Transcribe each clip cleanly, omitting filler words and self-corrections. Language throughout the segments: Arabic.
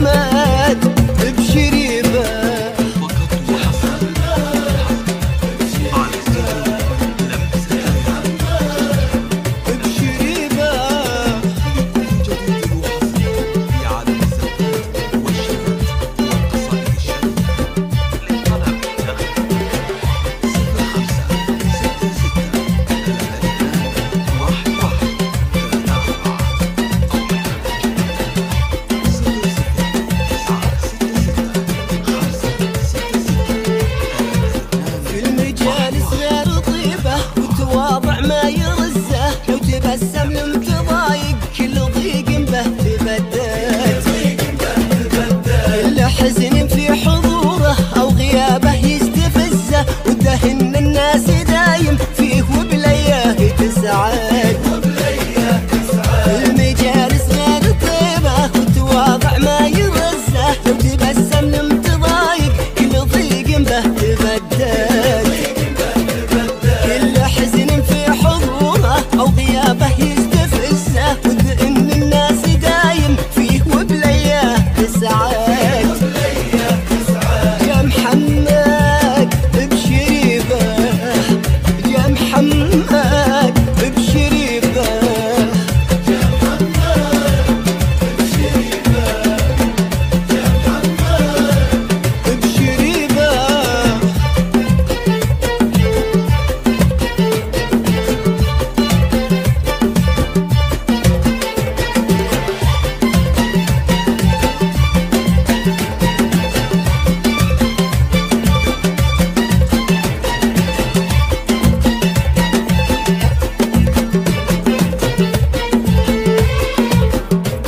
محمد بشريبه ما يرزه لو تبسم لم تضايق كل ضيق به تبدد كل حزن في حضوره او غيابه يستفزه ودهن الناس دايم فيه وبلياه تسعد المجالس غير طيبه وتواضع ما يرزه لو تبسم لم تضايق كل ضيق به تبدد أو غيابه يستفزه وذئن الناس دايم فيه وبلياه تسعد يا محمد بشريبه يا محمد بشريبه يا محمد بشريبه يا محمد بشريبه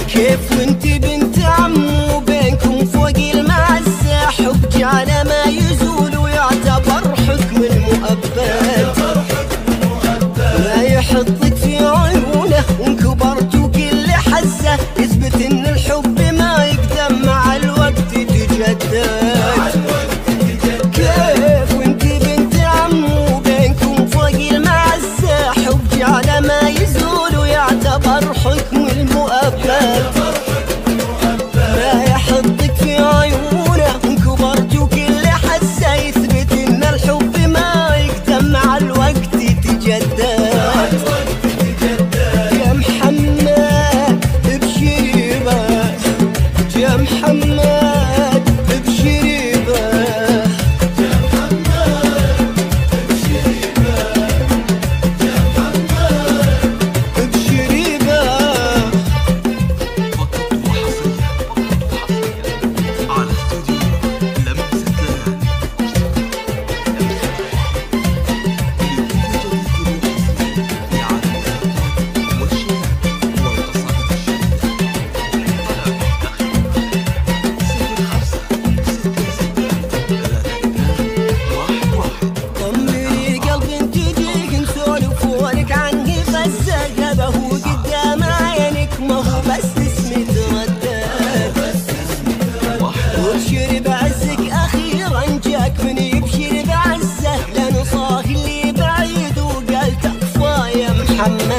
كيف وانت بنت عمو بينكم فوق المعزة حب جعل ما يزول ويعتبر حكم المؤبد ما يحطك في عيونه وانكبرتوا كل حزة يثبت ان الحب ما يقدم مع الوقت يتجدد كيف وانت بنت عمو بينكم فوق المعزة حب جعل ما يزول ويعتبر حكم المؤبد ما يحطك في عيونه وانكبرتوا كل حزة يثبت ان الحب ما يقدم مع الوقت يتجدد يا محمد بشريبه يا محمد بشريبه يا محمد بشريبه يا محمد بشريبه على استوديو لمسة طمني قلبي انت جيك نسولف ولك عني غزة جابه قدام عينك ما هو بس اسمي تردد وبشر بعزك اخيرا جاك من يبشر بعزه لانه صاح اللي بعيد وقال تكفى يا محمد